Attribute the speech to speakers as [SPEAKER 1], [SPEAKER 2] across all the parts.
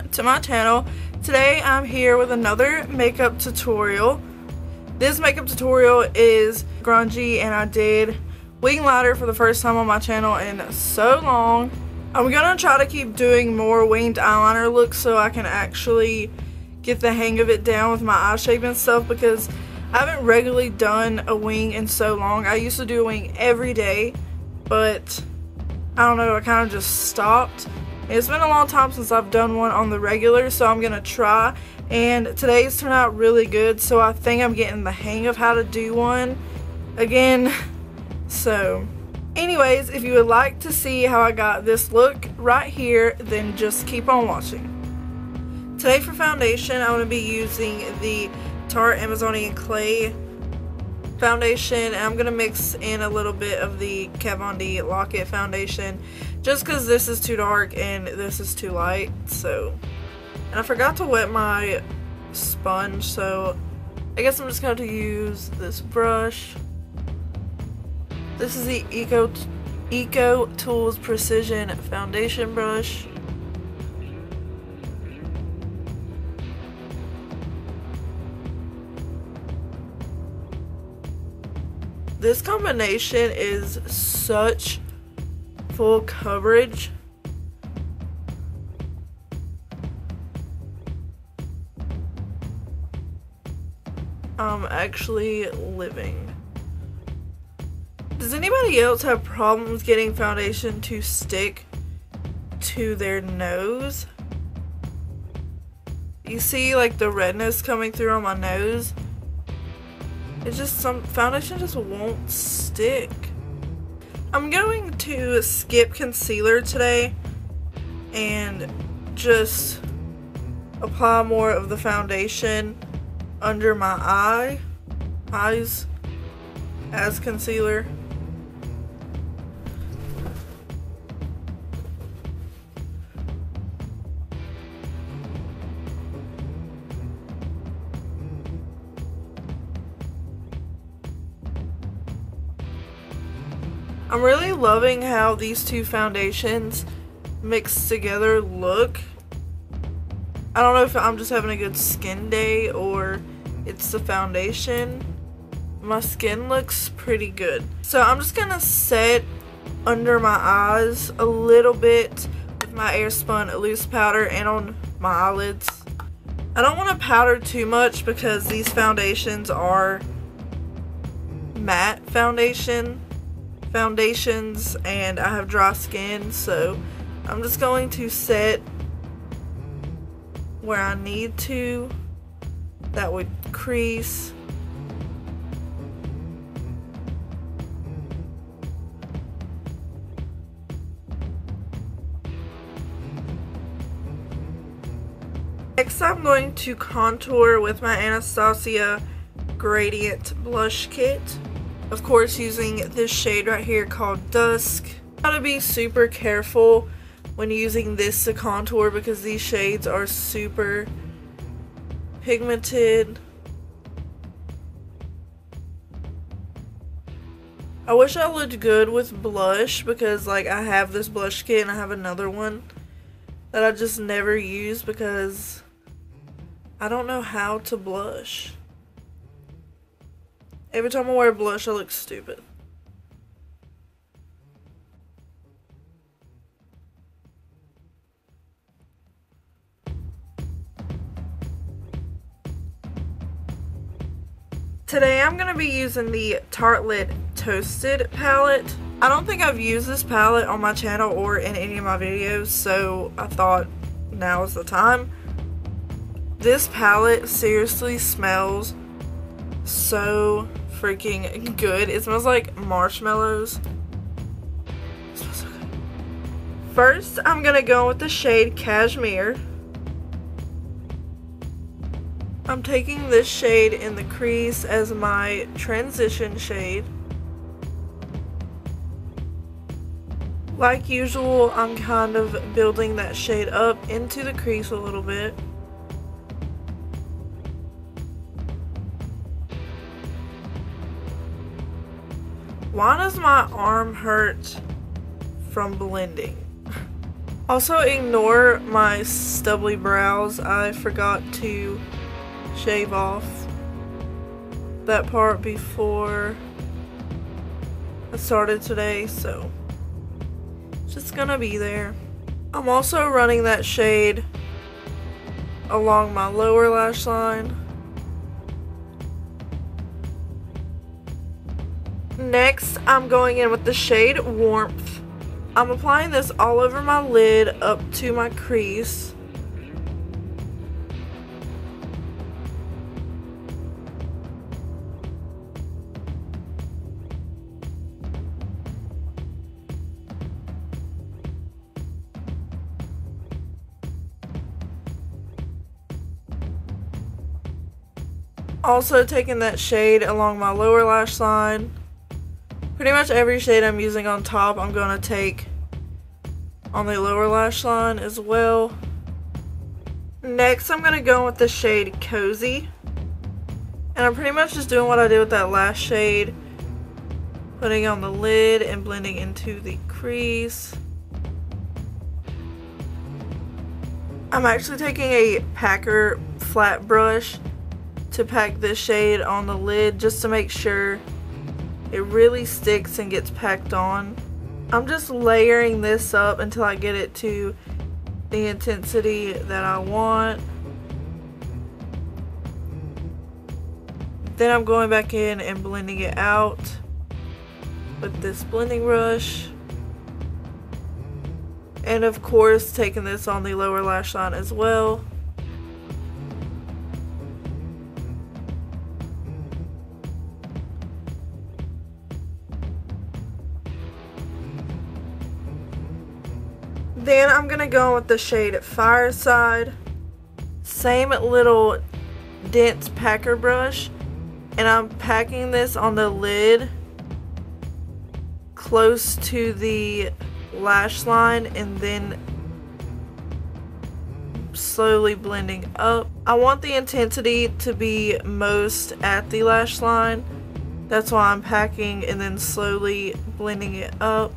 [SPEAKER 1] back to my channel. Today I'm here with another makeup tutorial. This makeup tutorial is grungy and I did wing liner for the first time on my channel in so long. I'm gonna try to keep doing more winged eyeliner looks so I can actually get the hang of it down with my eye shape and stuff, because I haven't regularly done a wing in so long. I used to do a wing every day, but I don't know, I kind of just stopped. It's been a long time since I've done one on the regular, so I'm gonna try, and today's turned out really good, so I think I'm getting the hang of how to do one again. So anyways, if you would like to see how I got this look right here, then just keep on watching. Today for foundation, I'm going to be using the Tarte Amazonian Clay foundation, and I'm going to mix in a little bit of the Kat Von D Lock It foundation, just because this is too dark and this is too light. So, and I forgot to wet my sponge, so I guess I'm just going to use this brush. This is the Eco Tools Precision Foundation Brush. This combination is such full coverage. I'm actually living. Does anybody else have problems getting foundation to stick to their nose? You see like the redness coming through on my nose? It's just some foundation just won't stick. I'm going to skip concealer today and just apply more of the foundation under my eyes as concealer. I'm really loving how these two foundations mixed together look. I don't know if I'm just having a good skin day or it's the foundation. My skin looks pretty good. So I'm just gonna set under my eyes a little bit with my airspun loose powder and on my eyelids. I don't want to powder too much because these foundations are matte foundations and I have dry skin, so I'm just going to set where I need to. That would crease. Next I'm going to contour with my Anastasia Gradient Blush Kit. Of course, using this shade right here called Dusk. Gotta be super careful when using this to contour because these shades are super pigmented. I wish I looked good with blush because like I have this blush kit and I have another one that I just never use because I don't know how to blush. Every time I wear blush, I look stupid. Today I'm going to be using the Tartelette Toasted palette. I don't think I've used this palette on my channel or in any of my videos, so I thought now is the time. This palette seriously smells so freaking good. It smells like marshmallows. It smells so good. First, I'm gonna go with the shade Cashmere. I'm taking this shade in the crease as my transition shade. Like usual, I'm kind of building that shade up into the crease a little bit. Why does my arm hurt from blending? Also, ignore my stubbly brows. I forgot to shave off that part before I started today, so it's just gonna be there. I'm also running that shade along my lower lash line. Next, I'm going in with the shade Warmth. I'm applying this all over my lid up to my crease. Also taking that shade along my lower lash line. Pretty much every shade I'm using on top, I'm going to take on the lower lash line as well. Next, I'm going to go with the shade Cozy. And I'm pretty much just doing what I did with that last shade. Putting on the lid and blending into the crease. I'm actually taking a packer flat brush to pack this shade on the lid just to make sure it really sticks and gets packed on. I'm just layering this up until I get it to the intensity that I want. Then I'm going back in and blending it out with this blending brush. And of course taking this on the lower lash line as well. Then I'm going to go with the shade Fireside. Same little dense packer brush. And I'm packing this on the lid close to the lash line and then slowly blending up. I want the intensity to be most at the lash line. That's why I'm packing and then slowly blending it up.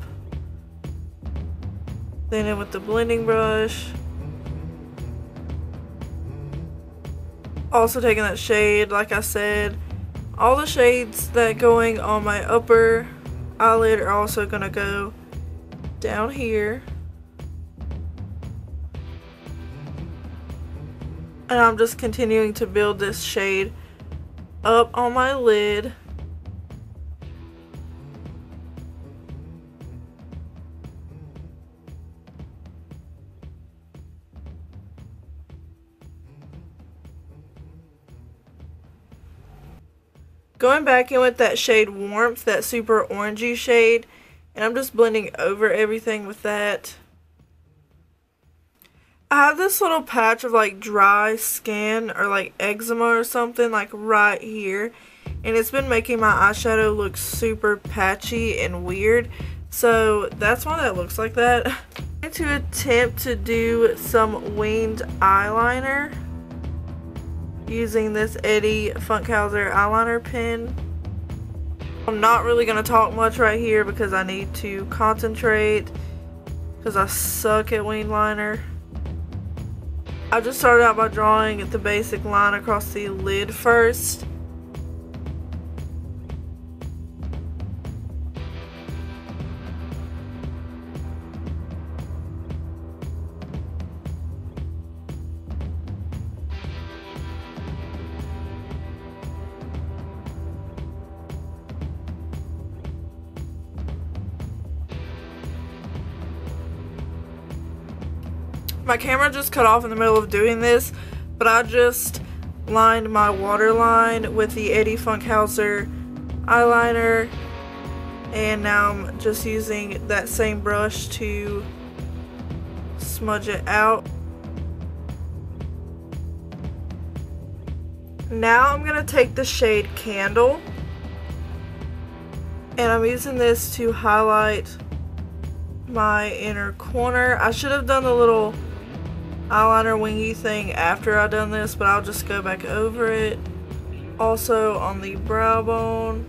[SPEAKER 1] Then in with the blending brush. Also taking that shade, like I said, all the shades that going on my upper eyelid are also going to go down here. And I'm just continuing to build this shade up on my lid. Going back in with that shade Warmth, that super orangey shade, and I'm just blending over everything with that. I have this little patch of like dry skin or like eczema or something like right here, and it's been making my eyeshadow look super patchy and weird, so that's why that looks like that. I'm going to attempt to do some winged eyeliner using this Eddie Funkhouser eyeliner pen. I'm not really going to talk much right here because I need to concentrate because I suck at winged liner. I just started out by drawing the basic line across the lid first. My camera just cut off in the middle of doing this, but I just lined my waterline with the Eddie Funkhouser eyeliner, and now I'm just using that same brush to smudge it out. Now I'm going to take the shade Candle, and I'm using this to highlight my inner corner. I should have done the little eyeliner wingy thing after I done this, but I'll just go back over it. Also on the brow bone.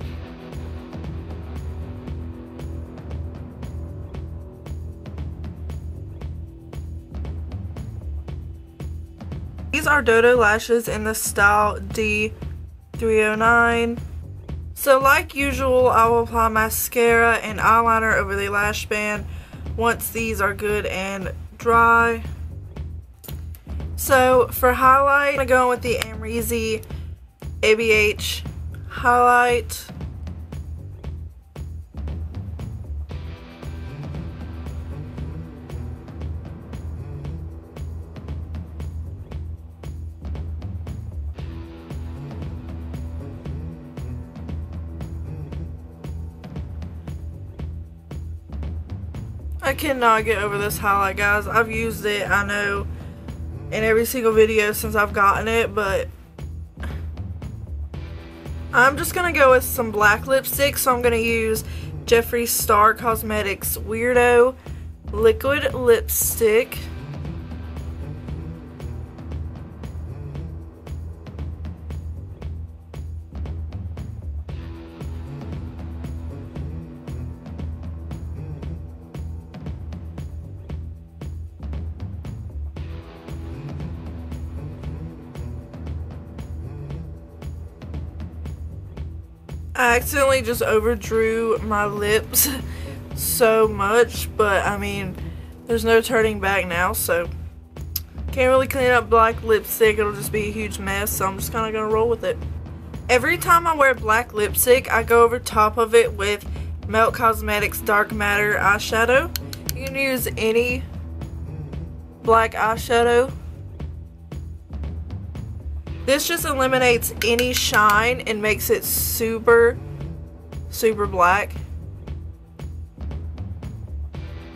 [SPEAKER 1] these are dodolashes in the style D309. So like usual, I will apply mascara and eyeliner over the lash band once these are good and dry. So for highlight, I'm going to go in with the Amrezy ABH highlight. I cannot get over this highlight, guys. I've used it, I know, in every single video since I've gotten it, but I'm just going to go with some black lipstick. So I'm going to use Jeffree Star Cosmetics Weirdo liquid lipstick. I accidentally just overdrew my lips so much, but I mean, there's no turning back now, so can't really clean up black lipstick. It'll just be a huge mess, so I'm just kind of going to roll with it. Every time I wear black lipstick, I go over top of it with Melt Cosmetics Dark Matter eyeshadow. You can use any black eyeshadow. This just eliminates any shine and makes it super black.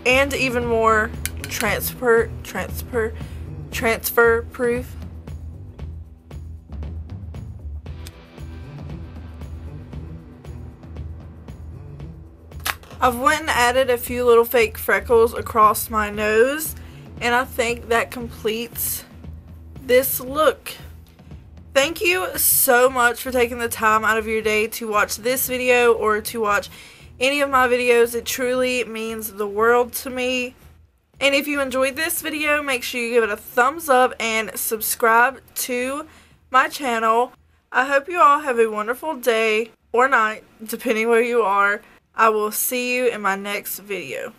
[SPEAKER 1] And even more transfer proof. I've went and added a few little fake freckles across my nose, and I think that completes this look. Thank you so much for taking the time out of your day to watch this video or to watch any of my videos. It truly means the world to me. And if you enjoyed this video, make sure you give it a thumbs up and subscribe to my channel. I hope you all have a wonderful day or night, depending where you are. I will see you in my next video.